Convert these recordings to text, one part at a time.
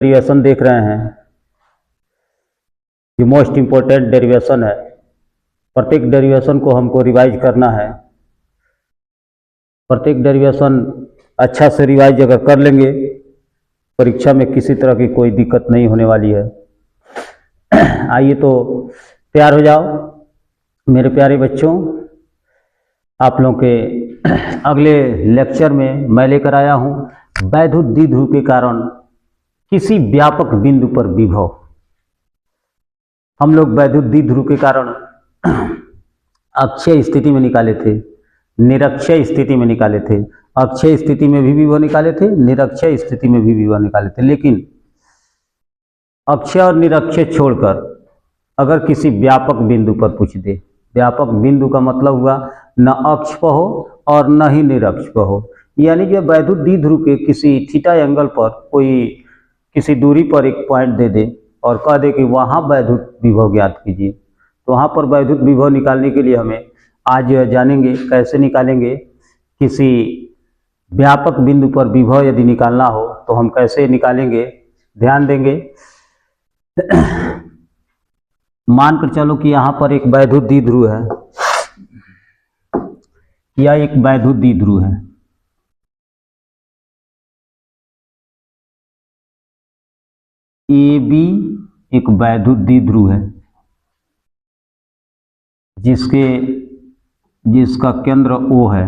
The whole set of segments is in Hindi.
डेरिवेशन देख रहे हैं, ये मोस्ट इम्पोर्टेंट डेरिवेशन है। प्रत्येक डेरिवेशन को हमको रिवाइज करना है। प्रत्येक डेरिवेशन अच्छा से रिवाइज अगर कर लेंगे, परीक्षा में किसी तरह की कोई दिक्कत नहीं होने वाली है। आइए तो तैयार हो जाओ मेरे प्यारे बच्चों। आप लोगों के अगले लेक्चर में मैं लेकर आया हूँ वैद्युत द्विध्रुव के कारण किसी व्यापक बिंदु पर विभव। हम लोग वैद्युत द्विध्रुव के कारण अक्षय स्थिति में निकाले थे, निरक्षय स्थिति में निकाले थे। अक्षय स्थिति में भी विभव निकाले थे, निरक्षय स्थिति में भी विभव निकाले थे। लेकिन अक्षय और निरक्षय छोड़कर अगर किसी व्यापक बिंदु पर पूछ दे, व्यापक बिंदु का मतलब हुआ न अक्ष पर हो और न ही निरक्ष पर हो, यानी जो वैद्युत द्विध्रुव के किसी थीटा एंगल पर कोई किसी दूरी पर एक पॉइंट दे दे और कह दे कि वहाँ वैद्युत विभव ज्ञात कीजिए, तो वहाँ पर वैद्युत विभव निकालने के लिए हमें आज जानेंगे कैसे निकालेंगे। किसी व्यापक बिंदु पर विभव यदि निकालना हो तो हम कैसे निकालेंगे, ध्यान देंगे। मानकर चलो कि यहाँ पर एक वैद्युत द्विध्रुव है, यह एक वैद्युत द्विध्रुव है। ए बी एक वैद्युत द्विध्रुव है जिसका केंद्र O है।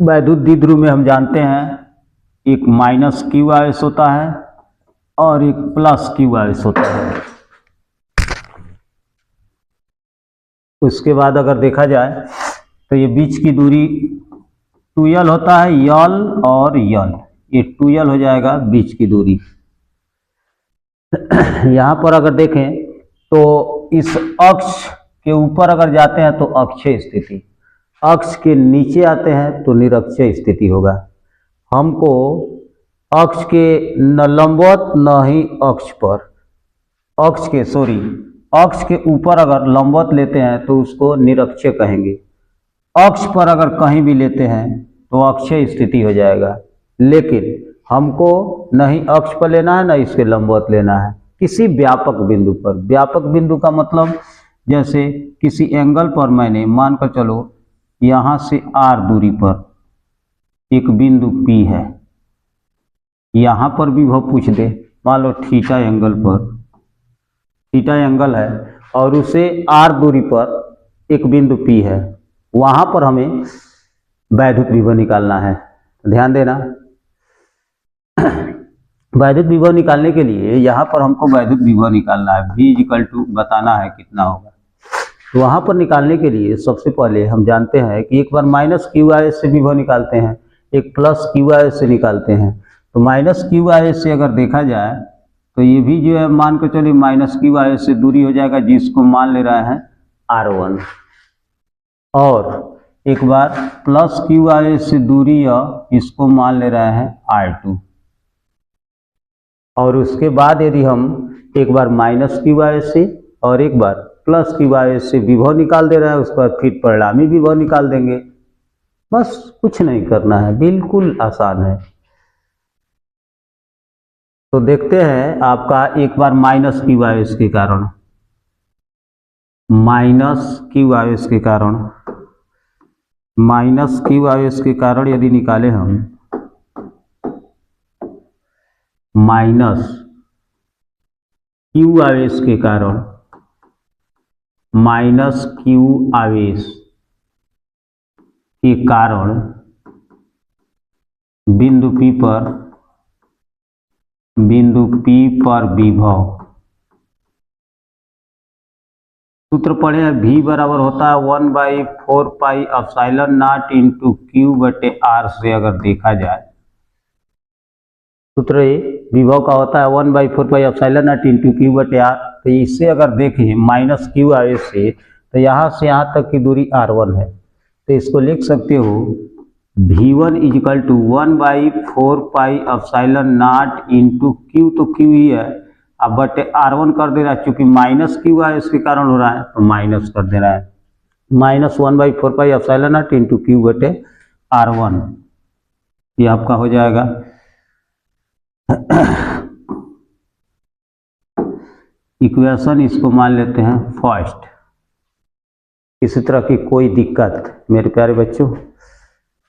वैद्युत द्विध्रुव में हम जानते हैं एक माइनस क्यू आवेश होता है और एक प्लस क्यू आवेश होता है। उसके बाद अगर देखा जाए तो ये बीच की दूरी 2l होता है, यल और यल, ये 2l हो जाएगा बीच की दूरी। यहाँ पर अगर देखें तो इस अक्ष के ऊपर अगर जाते हैं तो अक्षय स्थिति, अक्ष के नीचे आते हैं तो निरक्षय स्थिति होगा। हमको अक्ष के न लंबवत न ही अक्ष पर, अक्ष के ऊपर अगर लंबवत लेते हैं तो उसको निरक्षय कहेंगे। अक्ष पर अगर कहीं भी लेते हैं तो अक्षय स्थिति हो जाएगा। लेकिन हमको न ही अक्ष पर लेना है न इसके लंबवत लेना है, किसी व्यापक बिंदु पर। व्यापक बिंदु का मतलब जैसे किसी एंगल पर मैंने मानकर चलो यहाँ से r दूरी पर एक बिंदु P है, यहाँ पर विभव पूछ दे, मान लो थीटा एंगल पर, थीटा एंगल है और उसे r दूरी पर एक बिंदु P है, वहाँ पर हमें वैद्युत विभव निकालना है। ध्यान देना, वैद्युत विभव निकालने के लिए यहाँ पर हमको वैद्युत विभव निकालना है, V इक्वल टू बताना है कितना होगा। तो वहाँ पर निकालने के लिए सबसे पहले हम जानते हैं कि एक बार माइनस क्यू आवेश से विभव निकालते हैं, एक प्लस क्यू आवेश से निकालते हैं। तो माइनस क्यू आवेश से अगर देखा जाए तो ये भी जो है मान के चलिए माइनस क्यू आवेश से दूरी हो जाएगा जिसको मान ले रहे हैं R1, और एक बार प्लस क्यू आवेश से दूरी इसको मान ले रहे हैं R2, और उसके बाद यदि हम एक बार माइनस क्यू आवेश से और एक बार प्लस क्यू आवेश से विभव निकाल दे रहे हैं, उसके बाद फिर परिणामी विभव निकाल देंगे। बस कुछ नहीं करना है, बिल्कुल आसान है। तो देखते हैं आपका एक बार माइनस क्यू आवेश के कारण, माइनस क्यू आवेश के कारण यदि निकाले हम माइनस क्यू आवेश के कारण, माइनस क्यू आवेश के कारण बिंदु P पर विभव, सूत्र पढ़े हैं, V बराबर होता है 1/4 pi epsilon naught into Q बटे R से अगर देखा जाए, सूत्र विभव का होता है 1/4 pi epsilon naught into Q बटे R। तो इससे अगर देखें माइनस क्यू आवेश से, तो यहाँ से यहाँ तक की दूरी R1 है, तो इसको लिख सकते हो V1 equal to 1/4 pi epsilon naught into Q, तो Q ही है, अब बटे R1 कर दे रहा है, चूंकि माइनस क्यू आवेश के कारण हो रहा है तो माइनस कर दे रहा है, minus 1/4 pi epsilon naught into Q बटे R1, ये आपका हो जाएगा इक्वेशन इसको मान लेते हैं फर्स्ट। किसी तरह की कोई दिक्कत मेरे प्यारे बच्चों,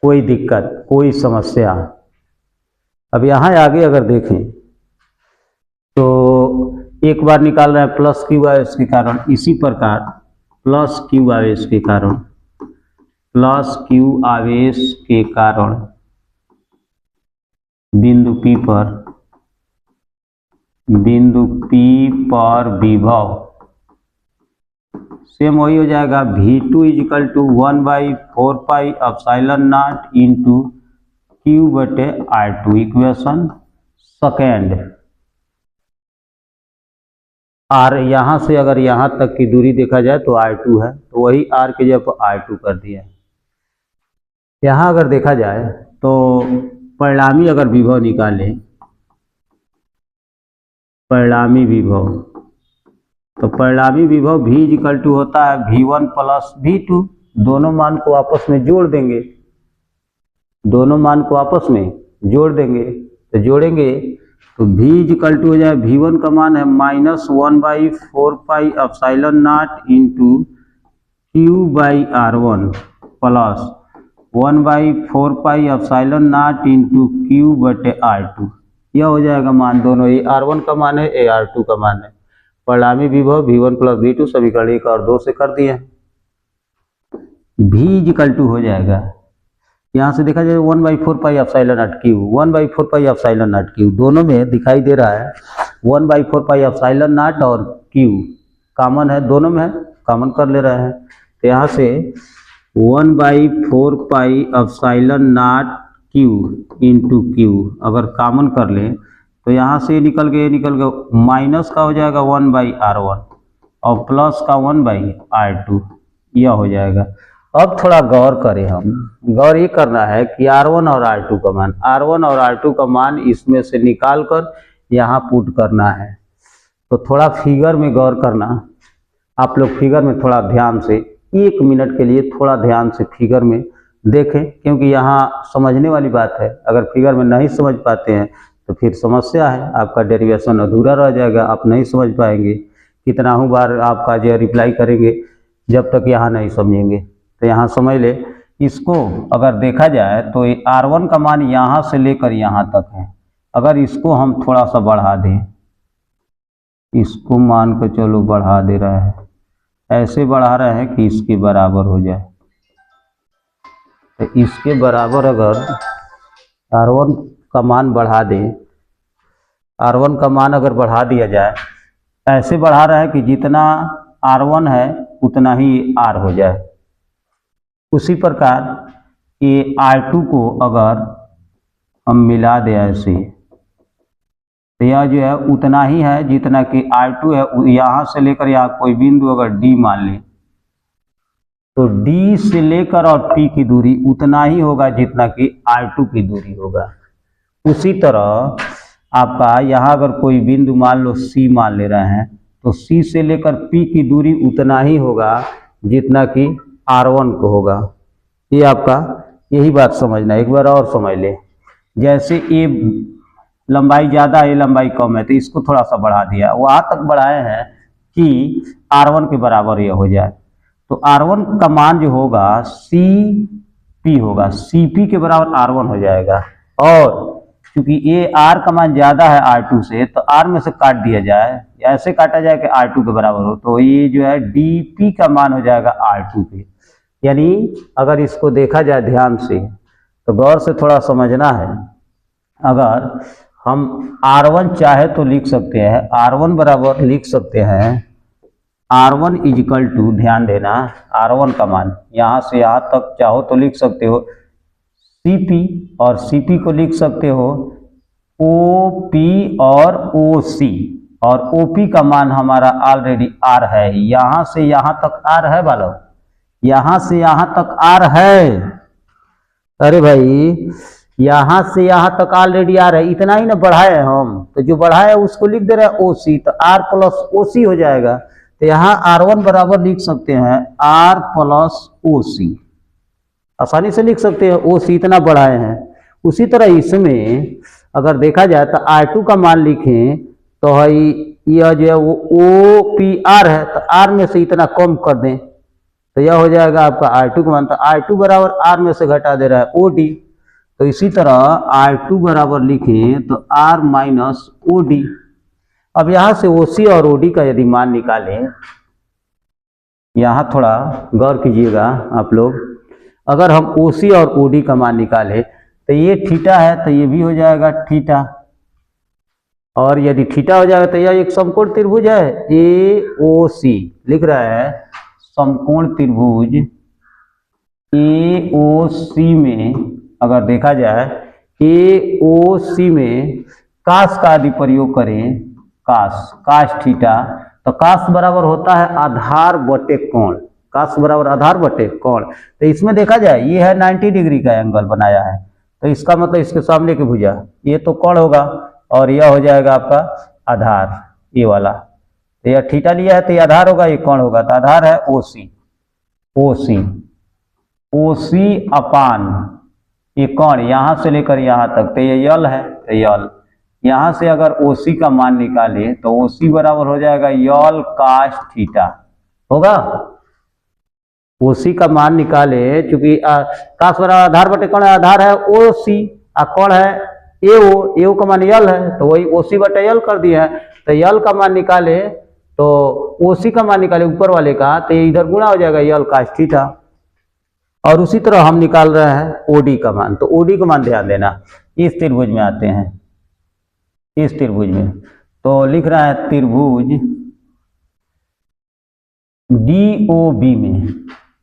कोई दिक्कत, कोई समस्या, अब यहाँ आगे अगर देखें तो एक बार निकाल रहे हैं प्लस क्यू आवेश के कारण, इसी प्रकार प्लस क्यू आवेश के कारण, प्लस क्यू आवेश के कारण बिंदु P विभव सेम वही हो जाएगा V2 is equal to 1/4πε0 into Q/R2। Equation second. R यहाँ से अगर यहाँ तक की दूरी देखा जाए तो R2 है, तो वही R के जगह R2 कर दिया है। यहाँ अगर देखा जाए तो परिणामी अगर विभव निकालें, परिणामी विभव, तो परिणामी विभव V इक्वल टू होता है V1 प्लस V2। दोनों मान को आपस में जोड़ देंगे, दोनों मान को आपस में जोड़ देंगे, तो जोड़ेंगे तो V इक्वल टू हो जाए V1 का मान है -1/4πε0 into Q/R1 plus 1/4πε0 into Q/R2। यह हो जाएगा मान, दोनों ये R1 का मान है, ये R2 का मान है। परिणामी विभव V1 प्लस V2 समीकरण 1 और 2 से कर दिए। V इक्वल टू हो जाएगा, यहाँ से देखा जाए 1/4πε0 Q, 1/4πε0 Q, दोनों में दिखाई दे रहा है 1/4πε0 और Q कॉमन है, दोनों में है, कॉमन कर ले रहे हैं। तो यहाँ से 1/4πε0 Q इंटू Q अगर कॉमन कर लें तो यहाँ से निकल गए माइनस का हो जाएगा 1/R1 और प्लस का 1/R2, यह हो जाएगा। अब थोड़ा गौर करें, हम गौर ये करना है कि R1 और R2 का मान, R1 और R2 का मान इसमें से निकाल कर यहाँ पुट करना है। तो थोड़ा फिगर में गौर करना, आप लोग फिगर में थोड़ा ध्यान से 1 मिनट के लिए थोड़ा ध्यान से फिगर में देखें, क्योंकि यहाँ समझने वाली बात है। अगर फिगर में नहीं समझ पाते हैं तो फिर समस्या है, आपका डेरिवेशन अधूरा रह जाएगा, आप नहीं समझ पाएंगे। कितना हूँ बार आपका जो रिप्लाई करेंगे जब तक यहाँ नहीं समझेंगे। तो यहाँ समझ ले, इसको अगर देखा जाए तो R1 का मान यहाँ से लेकर यहाँ तक है। अगर इसको हम थोड़ा सा बढ़ा दें, इसको मान को चलो बढ़ा दे रहा है, ऐसे बढ़ा रहे हैं कि इसके बराबर हो जाए। तो इसके बराबर अगर R1 का मान बढ़ा दें, R1 का मान अगर बढ़ा दिया जाए, ऐसे बढ़ा रहा है कि जितना R1 है उतना ही R हो जाए। उसी प्रकार ये R2 को अगर हम मिला दें ऐसे, तो यह जो है उतना ही है जितना कि R2 है। यहाँ से लेकर यहाँ कोई बिंदु अगर D मान लें तो D से लेकर और P की दूरी उतना ही होगा जितना कि R2 की दूरी होगा। उसी तरह आपका यहाँ अगर कोई बिंदु मान लो C मान ले रहे हैं, तो C से लेकर P की दूरी उतना ही होगा जितना कि R1 को होगा। ये आपका यही बात समझना। एक बार और समझ ले, जैसे ये लंबाई ज़्यादा है, ये लंबाई कम है, तो इसको थोड़ा सा बढ़ा दिया, वहाँ तक बढ़ाए हैं कि R1 के बराबर यह हो जाए। तो R1 का मान जो होगा CP होगा, CP के बराबर R1 हो जाएगा। और क्योंकि ये R का मान ज़्यादा है R2 से, तो R में से काट दिया जाए, ऐसे काटा जाए कि R2 के बराबर हो, तो ये जो है DP का मान हो जाएगा R2 पे। यानी अगर इसको देखा जाए ध्यान से, तो गौर से थोड़ा समझना है। अगर हम R1 चाहे तो लिख सकते हैं, R1 बराबर लिख सकते हैं R1 इजिकल टू, ध्यान देना, R1 का मान यहाँ से यहाँ तक चाहो तो लिख सकते हो CP, और CP को लिख सकते हो OP और OC, और OP का मान हमारा ऑलरेडी R है। यहाँ से यहाँ तक R है बालों, यहाँ से यहाँ तक R है। अरे भाई यहाँ से यहाँ तक ऑलरेडी R है, इतना ही ना बढ़ाए हैं हम, तो जो बढ़ाए उसको लिख दे रहे हैं OC, तो R प्लस OC हो जाएगा। तो यहाँ R1 बराबर लिख सकते हैं R प्लस OC, आसानी से लिख सकते हैं, OC इतना बढ़ाए हैं। उसी तरह इसमें अगर देखा जाए तो R2 का मान लिखें तो है यह जो है वो OPR है, तो R में से इतना कम कर दें तो यह हो जाएगा आपका R2 का मान। तो R2 बराबर R में से घटा दे रहा है OD, तो इसी तरह R2 बराबर लिखें तो R माइनस OD। अब यहाँ से OC और OD का यदि मान निकालें, यहाँ थोड़ा गौर कीजिएगा आप लोग, अगर हम OC और OD का मान निकालें तो ये थीटा है तो ये भी हो जाएगा थीटा, और यदि थीटा हो जाएगा तो यह एक समकोण त्रिभुज है AOC, लिख रहा है समकोण त्रिभुज AOC में अगर देखा जाए AOC में कास का यदि प्रयोग करें, कास थीटा, तो कास बराबर होता है आधार बटे कोण, कास बराबर आधार बटे कोण। तो इसमें देखा जाए ये है 90 डिग्री का एंगल बनाया है, तो इसका मतलब इसके सामने की भुजा ये तो कोण होगा और यह हो जाएगा आपका आधार, ये वाला, तो यह थीटा लिया है तो ये आधार होगा, ये कोण होगा, तो आधार है OC अपान ये कोण यहाँ से लेकर यहाँ तक, तो ये यल है, तो यल यहाँ से अगर OC का मान निकाले तो OC बराबर हो जाएगा यल काश थीटा होगा। OC का मान निकाले चूंकि काश बराबर आधार बटे कोण है, आधार है OC और कोण है AO का मान यल है, तो वही OC बटे यल कर दिया है। तो यल का मान निकाले तो OC का मान निकाले ऊपर वाले का, तो ये इधर गुणा हो जाएगा यल काश थीटा। और उसी तरह हम निकाल रहे हैं OD का मान, तो OD का मान ध्यान देना, इस त्रिभुज में आते हैं, इस त्रिभुज में, तो लिख रहा है त्रिभुज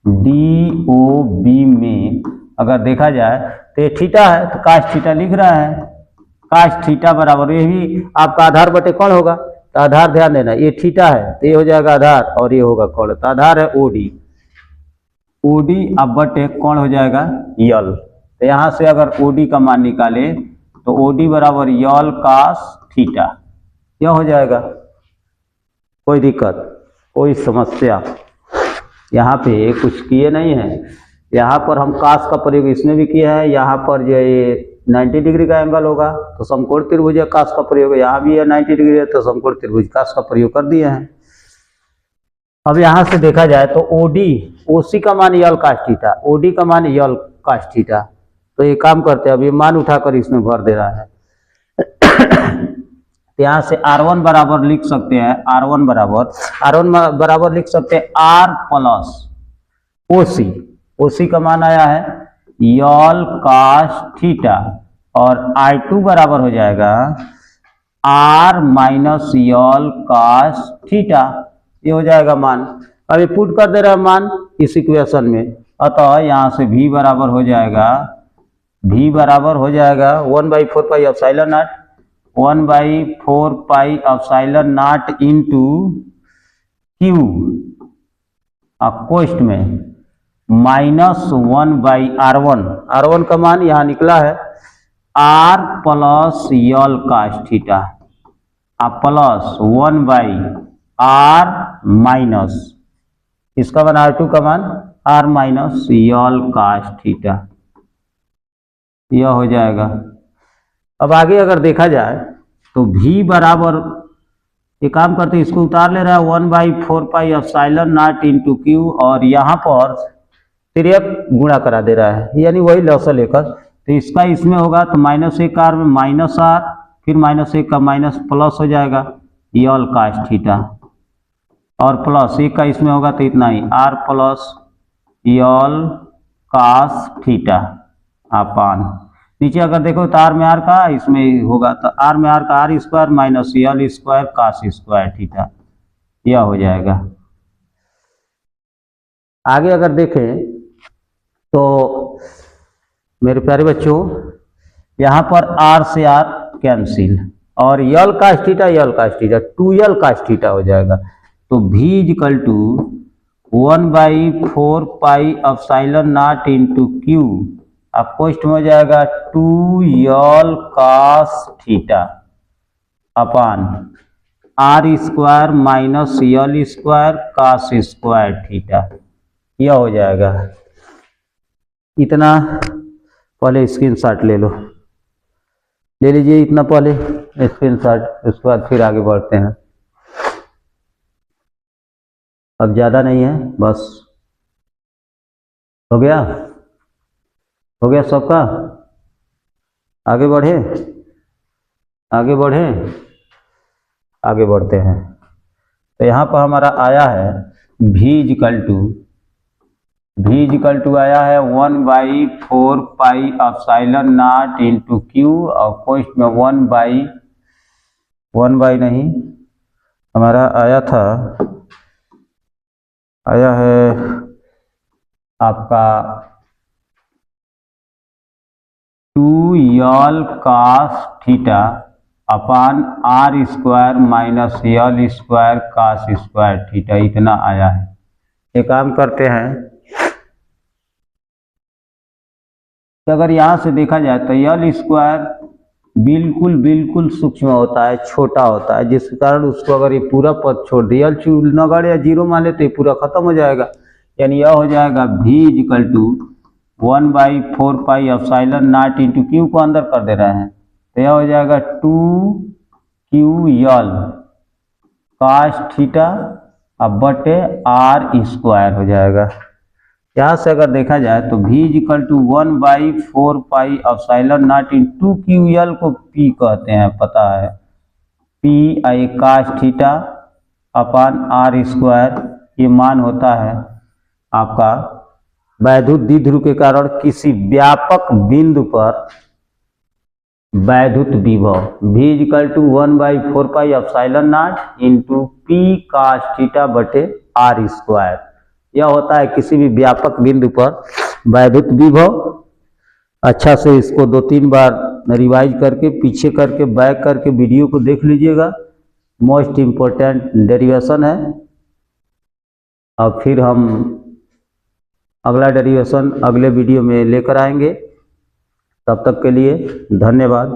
DOB में अगर देखा जाए तो ये थीटा है तो काश थीटा लिख रहा है, काश थीटा बराबर ये भी आपका आधार बटे कोण होगा, तो आधार ध्यान देना ये थीटा है तो ये हो जाएगा आधार और ये होगा कोण, तो आधार है OD अब बटे कोण हो जाएगा यल। तो यहाँ से अगर OD का मान निकाले तो OD बराबर यल काश थीटा, यह हो जाएगा। कोई दिक्कत, कोई समस्या यहाँ पे कुछ किए नहीं है। यहाँ पर हम काश का प्रयोग इसमें भी किया है, यहाँ पर जो ये 90 डिग्री का एंगल होगा तो समकोण त्रिभुज काश का प्रयोग, यहाँ भी है 90 डिग्री है तो समकोण त्रिभुज काश का प्रयोग कर दिए हैं। अब यहाँ से देखा जाए तो OC का मान यल काश थीटा, OD का मान यल काश थीटा, तो ये काम करते हैं, अब ये मान उठाकर इसमें भर दे रहा है। तो यहाँ से R1 बराबर लिख सकते हैं, R1 बराबर लिख सकते हैं R प्लस OC का मान आया है यल काश थीटा, और I2 बराबर हो जाएगा R माइनस यल काश थीटा, ये हो जाएगा मान। अब ये पुट कर दे रहा है मान इस इक्वेशन में, अतः यहाँ से V बराबर हो जाएगा 1/4 pi epsilon not, 1/4 pi epsilon naught into Q कोष्ठ में माइनस 1/R1 का मान यहाँ निकला है R प्लस यल काश थीटा प्लस 1/R माइनस इसका मान R2 का मान R माइनस यल काश थीटा, यह हो जाएगा। अब आगे अगर देखा जाए तो V बराबर ये काम करते हैं, इसको उतार ले रहा है 1/4 pi epsilon naught into Q, और यहाँ पर तिर्यक गुणा करा दे रहा है, यानी वही लॉस लेकर, तो इसका इसमें होगा तो -1R में -R, फिर -1 का माइनस प्लस हो जाएगा यल काश थीटा, और प्लस 1 का इसमें होगा तो इतना ही R प्लस यल काश थीटा अपान, नीचे अगर देखो तो R में R का इसमें होगा तो R में R का R square minus L square cos square theta, यह हो जाएगा। आगे अगर देखें तो मेरे प्यारे बच्चों यहाँ पर R से R कैंसिल, और यल काश थीटा 2L काश थीटा हो जाएगा, तो V equal to 1/4 pi epsilon naught into Q कोष्ठ में हो जाएगा 2L cos theta upon R square minus L square cos square theta, यह हो जाएगा। इतना पहले स्क्रीनशॉट ले लो। ले लीजिए इतना पहले स्क्रीनशॉट, उसके बाद फिर आगे बढ़ते हैं। अब ज़्यादा नहीं है, बस हो गया, हो गया सबका। आगे बढ़े, आगे बढ़े, आगे बढ़ते हैं। तो यहाँ पर हमारा आया है v इजिकल टू आया है 1/4 pi epsilon naught into Q, और पोस्ट में 1 बाई नहीं, हमारा आया था, आया है आपका 2 cos theta upon r square minus l square cos square theta, इतना आया है। एक काम करते हैं, तो अगर यहाँ से देखा जाए तो l स्क्वायर बिल्कुल सूक्ष्म होता है, छोटा होता है, जिस कारण उसको अगर ये पूरा पद छोड़ दिया, नगड़ या जीरो मान ले तो ये पूरा खत्म हो जाएगा। यानी यह हो जाएगा v is equal to 1/4 pi epsilon naught into Q को अंदर कर दे रहे हैं, तो यह हो जाएगा 2ql कास थीटा अब बटे r स्क्वायर हो जाएगा। यहाँ से अगर देखा जाए तो v is equal to 1/4 pi epsilon naught into QL को p कहते हैं, पता है, p i cos theta upon r square, ये मान होता है आपका वैद्युत द्विध्रुव के कारण किसी व्यापक बिंदु पर वैद्युत विभव। v is equal to 1/4 pi epsilon naught into p cos theta बटे r स्क्वायर, यह होता है किसी भी व्यापक बिंदु पर वैद्युत विभव। अच्छा से इसको 2-3 बार रिवाइज करके, पीछे करके, बैक करके वीडियो को देख लीजिएगा, मोस्ट इम्पोर्टेंट डेरिवेशन है। अब फिर हम अगला डेरिवेशन अगले वीडियो में लेकर आएंगे। तब तक के लिए धन्यवाद।